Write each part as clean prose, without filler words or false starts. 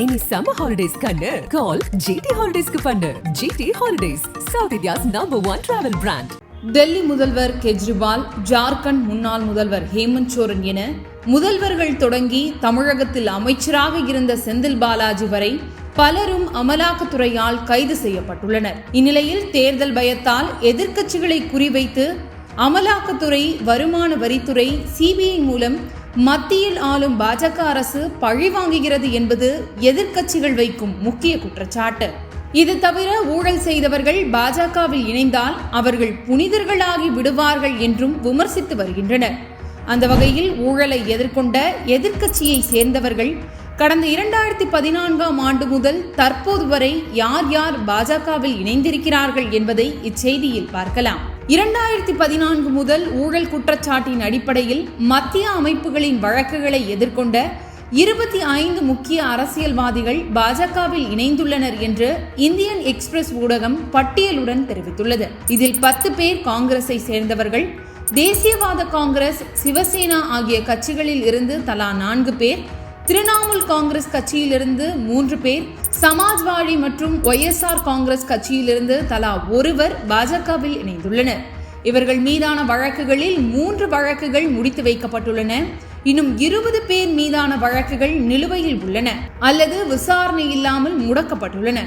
இனி summer holidays கண்ணு கால் GT ஹாலிடேஸ்க்கு பண்ணு. GT holidays, south India's #1 travel brand. Delhi முதல்வர் கெஜ்ரிவால், ஜார்க்கண்ட் முன்னாள் முதல்வர் ஹேமந்த் சோரன் என முதல்வர்கள் தொடங்கி தமிழகத்தில் அமைச்சராக இருந்த செந்தில் பாலாஜி வரை பலரும் அமலாக்கத்துறையால் கைது செய்யப்பட்டுள்ளனர். இந்நிலையில் தேர்தல் பயத்தால் எதிர்க்கட்சிகளை குறிவைத்து அமலாக்கத்துறை, வருமான வரித்துறை, CBI மூலம் மத்தியில் ஆளும் பாஜக அரசு பழி வாங்குகிறது என்பது எதிர்க்கட்சிகள் வைக்கும் முக்கிய குற்றச்சாட்டு. இது தவிர ஊழல் செய்தவர்கள் பாஜகவில் இணைந்தால் அவர்கள் புனிதர்களாகி விடுவார்கள் என்றும் விமர்சித்து வருகின்றனர். அந்த வகையில் ஊழலை எதிர்கொண்ட எதிர்க்கட்சியை சேர்ந்தவர்கள் கடந்த 2014ஆம் ஆண்டு முதல் தற்போது வரை யார் யார் பாஜகவில் இணைந்திருக்கிறார்கள் என்பதை இச்செய்தியில் பார்க்கலாம். 2014 முதல் ஊழல் குற்றச்சாட்டின் அடிப்படையில் மத்திய அமைப்புகளின் வழக்குகளை எதிர்கொண்ட 25 முக்கிய அரசியல்வாதிகள் பாஜகவில் இணைந்துள்ளனர் என்று இந்தியன் எக்ஸ்பிரஸ் ஊடகம் பட்டியலுடன் தெரிவித்துள்ளது. இதில் 10 பேர் காங்கிரஸை சேர்ந்தவர்கள், தேசியவாத காங்கிரஸ், சிவசேனா ஆகிய கட்சிகளில் இருந்து தலா 4 பேர், திரிணாமுல் காங்கிரஸ் கட்சியிலிருந்து 3 பேர், சமாஜ்வாடி மற்றும் YSR காங்கிரஸ் கட்சியிலிருந்து தலா 1 பாஜகவில் இணைந்துள்ளனர். இவர்கள் மீதான வழக்குகளில் 3 வழக்குகள் முடித்து வைக்கப்பட்டுள்ளன. இன்னும் 20 பேர் மீதான வழக்குகள் நிலுவையில் உள்ளன அல்லது விசாரணை இல்லாமல் முடக்கப்பட்டுள்ளன.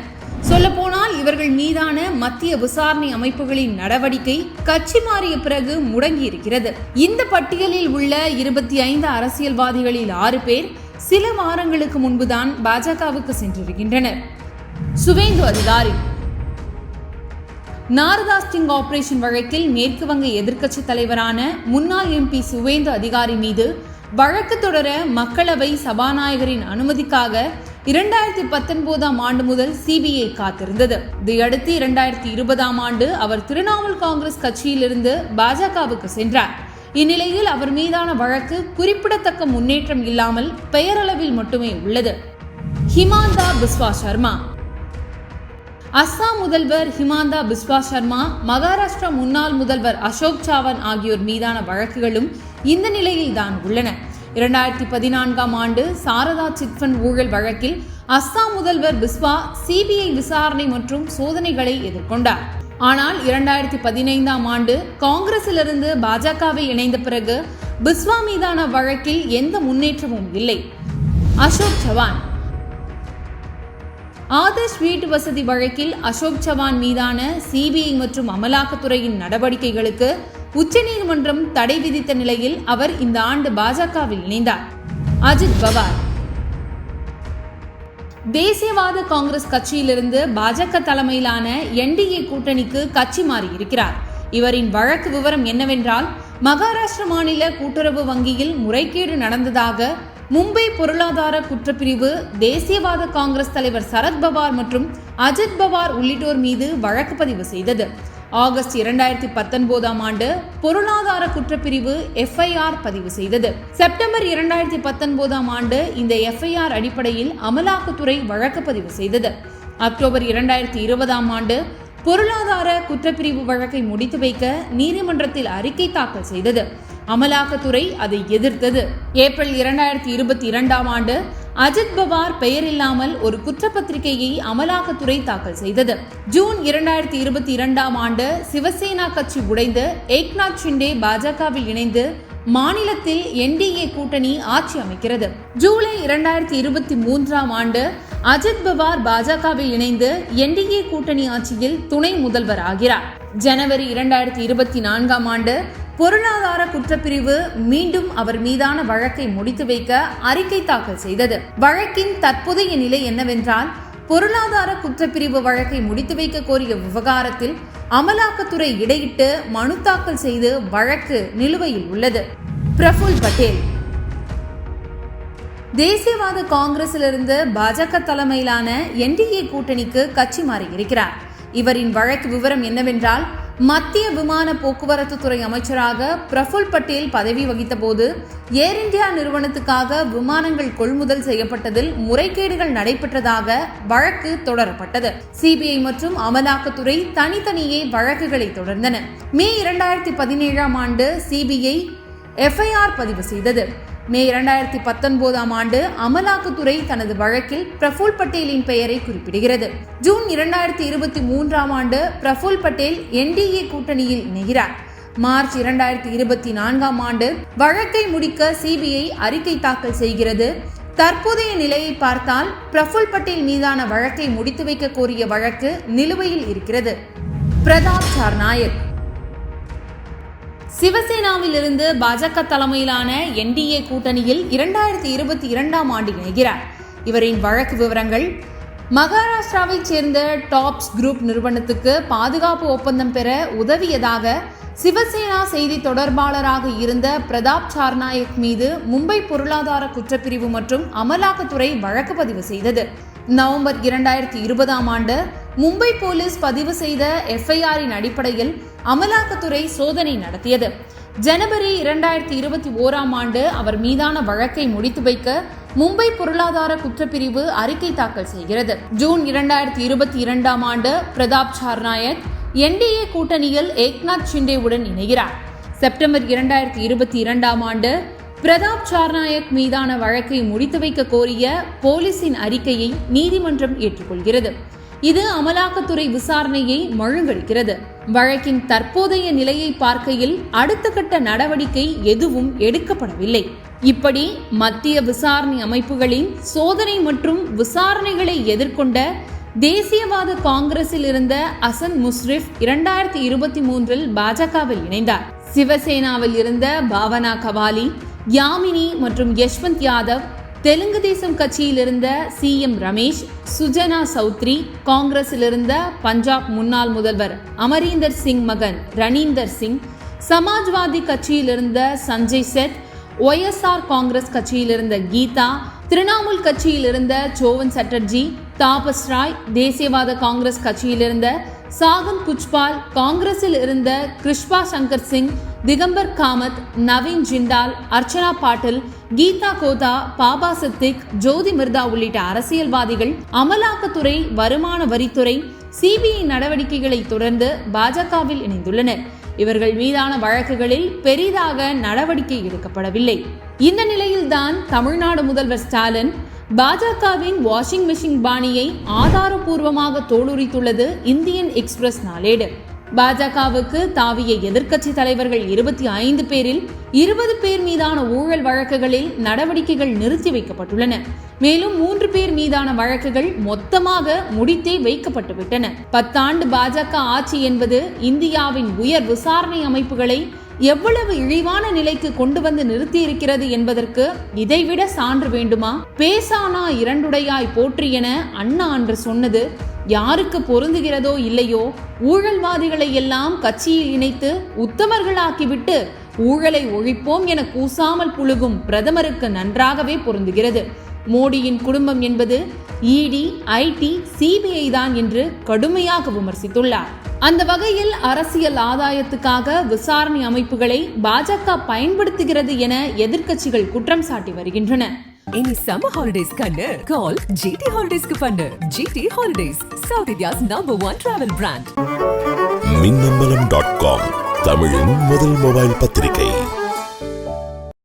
சொல்லப்போனால் இவர்கள் மீதான மத்திய விசாரணை அமைப்புகளின் நடவடிக்கை கட்சி மாறிய பிறகு முடங்கி இருக்கிறது. இந்த பட்டியலில் உள்ள 25 அரசியல்வாதிகளில் 6 பேர் சில வாரங்களுக்கு முன்புதான் பாஜகவுக்கு சென்றிருக்கின்றனர். சுவேந்து அதிகாரி நாரதா ஸ்டிங் ஆபரேஷன் வழக்கில் மேற்கு வங்க எதிர்க்கட்சி தலைவரான முன்னாள் MP சுவேந்து அதிகாரி மீது வழக்கு தொடர மக்களவை சபாநாயகரின் அனுமதிக்காக 2019ஆம் ஆண்டு முதல் CBI காத்திருந்தது. இதையடுத்து 2020ஆம் ஆண்டு அவர் திரிணாமுல் காங்கிரஸ் கட்சியிலிருந்து பாஜகவுக்கு சென்றார். இந்நிலையில் அவர் மீதான வழக்கு குறிப்பிடத்தக்க முன்னேற்றம் இல்லாமல் பெயரளவில் மட்டுமே உள்ளது. ஹிமாந்தா பிஸ்வா சர்மா. அஸ்ஸாம் முதல்வர் ஹிமாந்தா பிஸ்வா சர்மா, மகாராஷ்டிரா முன்னாள் முதல்வர் அசோக் சவான் ஆகியோர் மீதான வழக்குகளும் இந்த நிலையில் தான் உள்ளன. 2014ஆம் ஆண்டு சாரதா சிட்ஃபண்ட் ஊழல் வழக்கில் அஸ்ஸாம் முதல்வர் பிஸ்வா CBI விசாரணை மற்றும் சோதனைகளை எதிர்கொண்டார். ஆனால் 2015ஆம் ஆண்டு காங்கிரசிலிருந்து பாஜகவில் இணைந்த பிறகு பிஸ்வா மீதான வழக்கில் எந்த முன்னேற்றமும் இல்லை. அசோக் சவான். ஆதர்ஷ் வீட்டு வசதி வழக்கில் அசோக் சவான் மீதான CBI மற்றும் அமலாக்கத்துறையின் நடவடிக்கைகளுக்கு உச்சநீதிமன்றம் தடை விதித்த நிலையில் அவர் இந்த ஆண்டு பாஜகவில் இணைந்தார். அஜித் பவார். தேசியவாத காங்கிரஸ் கட்சியிலிருந்து பாஜக தலைமையிலான NDA கூட்டணிக்கு கட்சி மாறி இருக்கிறார். இவரின் வழக்கு விவரம் என்னவென்றால், மகாராஷ்டிர மாநில கூட்டுறவு வங்கியில் முறைகேடு நடந்ததாக மும்பை பொருளாதார குற்றப்பிரிவு தேசியவாத காங்கிரஸ் தலைவர் சரத் பவார் மற்றும் அஜித் பவார் உள்ளிட்டோர் மீது வழக்கு பதிவு செய்தது. ஆகஸ்ட் 2019ஆம் ஆண்டு பொருளாதார குற்றப்பிரிவு FIR பதிவு செய்தது. செப்டம்பர் 2019ஆம் ஆண்டு இந்த FIR அடிப்படையில் அமலாக்கத்துறை வழக்கு பதிவு செய்தது. அக்டோபர் 2020ஆம் ஆண்டு பொருளாதார குற்றப்பிரிவு வழக்கை முடித்து வைக்க நீதிமன்றத்தில் அறிக்கை தாக்கல் செய்தது. அமலாக்கத்துறை அதை எதிர்த்தது. ஏப்ரல் 2022ஆம் ஆண்டு அஜித் பவார் பெயர் இல்லாமல் ஒரு குற்றப்பத்திரிகையை அமலாக்கத்துறை தாக்கல் செய்தது. ஜூன் 2022ஆம் ஆண்டு சிவசேனா கட்சி உடைந்து ஏக்நாத் ஷிண்டே பாஜகவில் இணைந்து மாநிலத்தில் NDA கூட்டணி ஆட்சி அமைக்கிறது. ஜூலை 2023ஆம் ஆண்டு அஜித் பவார் பாஜகவில் இணைந்து NDA கூட்டணி ஆட்சியில் துணை முதல்வர் ஆகிறார். ஜனவரி 2024ஆம் ஆண்டு பொருளாதார குற்றப்பிரிவு மீண்டும் அவர் மீதான வழக்கை முடித்து வைக்க அறிக்கை தாக்கல் செய்தது. வழக்கின் தற்போதைய நிலை என்னவென்றால், பொருளாதார குற்றப்பிரிவு வழக்கை முடித்து வைக்க கோரிய விவகாரத்தில் அமலாக்கத்துறை இடையிட்டு மனு தாக்கல் செய்து வழக்கு நிலுவையில் உள்ளது. பிரஃபுல் பட்டேல். தேசியவாத காங்கிரசிலிருந்து பாஜக தலைமையிலான NDA கூட்டணிக்கு கட்சி மாறி இருக்கிறார். இவரின் வழக்கு விவரம் என்னவென்றால், மத்திய விமான போக்குவரத்து துறை அமைச்சராக பிரஃபுல் பட்டேல் பதவி வகித்த போது ஏர் இந்தியா நிறுவனத்துக்காக விமானங்கள் கொள்முதல் செய்யப்பட்டதில் முறைகேடுகள் நடைபெற்றதாக வழக்கு தொடரப்பட்டது. CBI மற்றும் அமலாக்கத்துறை தனித்தனியே வழக்குகளை தொடர்ந்தன. மே 2017ஆம் ஆண்டு CBI FIR பதிவு செய்தது. மே 2019 ஆண்டு அமலாக்கத்துறை தனது வழக்கில் பிரஃபுல் பட்டேலின் பெயரை குறிப்பிடுகிறது. ஜூன் 2023 ஆண்டு பிரஃபுல் பட்டேல் NDA கூட்டணியில் இணைகிறார். மார்ச் 2024 ஆண்டு வழக்கை முடிக்க CBI அறிக்கை தாக்கல் செய்கிறது. தற்போதைய நிலையை பார்த்தால் பிரஃபுல் பட்டேல் மீதான வழக்கை முடித்து வைக்க கோரிய வழக்கு நிலுவையில் இருக்கிறது. பிரதாப் சார்நாயக் சிவசேனாவில் இருந்து பாஜக தலைமையிலான NDA கூட்டணியில் 2022 ஆண்டு இணைகிறார். இவரின் வழக்கு விவரங்கள்: மகாராஷ்டிராவைச் சேர்ந்த டாப்ஸ் குரூப் நிறுவனத்துக்கு பாதுகாப்பு ஒப்பந்தம் பெற உதவியதாக சிவசேனா செய்தி தொடர்பாளராக இருந்த பிரதாப் சார்நாயக் மீது மும்பை பொருளாதார குற்றப்பிரிவு மற்றும் அமலாக்கத்துறை வழக்கு பதிவு செய்தது. நவம்பர் 2020 ஆண்டு மும்பை போலீஸ் பதிவு செய்த FIR-இன் அடிப்படையில் அமலாக்கத்துறை சோதனை நடத்தியது. ஜனவரி 2021 ஆண்டு அவர் மீதான வழக்கை முடித்து வைக்க மும்பை பொருளாதார குற்றப்பிரிவு அறிக்கை தாக்கல் செய்கிறது. ஜூன் 2022 ஆண்டு பிரதாப் சார்நாயக் NDA கூட்டணியில் ஏக்நாத் ஷிண்டேவுடன் இணைகிறார். செப்டம்பர் 2022 ஆண்டு பிரதாப் சார்நாயக் மீதான வழக்கை முடித்து வைக்க கோரிய போலீசின் அறிக்கையை நீதிமன்றம் ஏற்றுக்கொள்கிறது. இது அமலாக்கத்துறை விசாரணையை மழுங்கடிக்கிறது. வழக்கின் தற்போதைய நிலையை பார்க்கையில் அடுத்த கட்ட நடவடிக்கை எதுவும் எடுக்கப்படவில்லை. இப்படி மத்திய விசாரணை அமைப்புகளின் சோதனை மற்றும் விசாரணைகளை எதிர்கொண்ட தேசியவாத காங்கிரஸில் இருந்த அசன் முஷ்ரிப் 2023 பாஜகவில் இணைந்தார். சிவசேனாவில் இருந்த பாவனா கவாலி, யாமினி மற்றும் யஷ்வந்த் யாதவ், தெலுங்கு தேசம் கட்சியில் இருந்த CM ரமேஷ், சுஜனா சௌத்ரி, காங்கிரஸில் இருந்த பஞ்சாப் முன்னாள் முதல்வர் அமரீந்தர் சிங் மகன் ரனீந்தர் சிங், சமாஜ்வாதி கட்சியில் இருந்த சஞ்சய் செத், OSR காங்கிரஸ் கட்சியில் இருந்த கீதா, திரிணாமுல் கட்சியில் இருந்த சோவன் சட்டர்ஜி, தாபஸ் ராய், தேசியவாத காங்கிரஸ் கட்சியில் இருந்த சாகன் புஜ்பால், காங்கிரஸில் இருந்த கிருஷ்பா சங்கர் சிங், திகம்பர் காமத், நவீன் ஜிண்டால், அர்ச்சனா பாட்டில், கீதா கோதா, பாபா சித்திக், ஜோதி மிர்தா உள்ளிட்ட அரசியல்வாதிகள் அமலாக்கத்துறை, வருமான வரித்துறை, CBI நடவடிக்கைகளை தொடர்ந்து பாஜகவில் இணைந்துள்ளனர். இவர்கள் மீதான வழக்குகளில் பெரிதாக நடவடிக்கை எடுக்கப்படவில்லை. இந்த நிலையில்தான் தமிழ்நாடு முதல்வர் ஸ்டாலின் பாஜகவின் வாஷிங் மெஷின் பாணியை ஆதாரபூர்வமாக தோலுரித்துள்ளது இந்தியன் எக்ஸ்பிரஸ் நாளேடு. பாஜகவுக்கு தாவிய எதிர்க்கட்சி தலைவர்கள் 25 பேரில் 20 பேர் மீதான ஊழல் வழக்குகளில் நடவடிக்கைகள் நிறுத்தி வைக்கப்பட்டுள்ளன. மேலும் 3 பேர் மீதான வழக்குகள் மொத்தமாக முடித்தே வைக்கப்பட்டுவிட்டன. 10 ஆண்டு பாஜக ஆட்சி என்பது இந்தியாவின் உயர் விசாரணை அமைப்புகளை எவ்வளவு இழிவான நிலைக்கு கொண்டு வந்து நிறுத்தி இருக்கிறது என்பதற்கு இதைவிட சான்று வேண்டுமா? பேசானா இரண்டுடையாய் போற்றி என அண்ணா அன்று சொன்னது யாருக்கு பொருந்துகிறதோ இல்லையோ, ஊழல்வாதிகளை எல்லாம் கட்சியில் இணைத்து உத்தமர்களாக்கிவிட்டு ஊழலை ஒழிப்போம் என கூசாமல் புழுகும் பிரதமருக்கு நன்றாகவே பொருந்துகிறது. மோடியின் குடும்பம் என்பது ED, IT, CBI தான் என்று கடுமையாக விமர்சித்துள்ளார். அந்த வகையில் அரசியல் ஆதாயத்துக்காக விசாரணை அமைப்புகளை பாஜக பயன்படுத்துகிறது என எதிர்க்கட்சிகள் குற்றம் சாட்டி வருகின்றன. இனி சம்மர் ஹாலிடேஸ் கண்ணு கால் GT ஹாலிடேஸ்க்கு பண்ணு. GT holidays, south India's #1 travel brand. மின்னம்பலம்.com தமிழின் முதல் மொபைல் பத்திரிகை.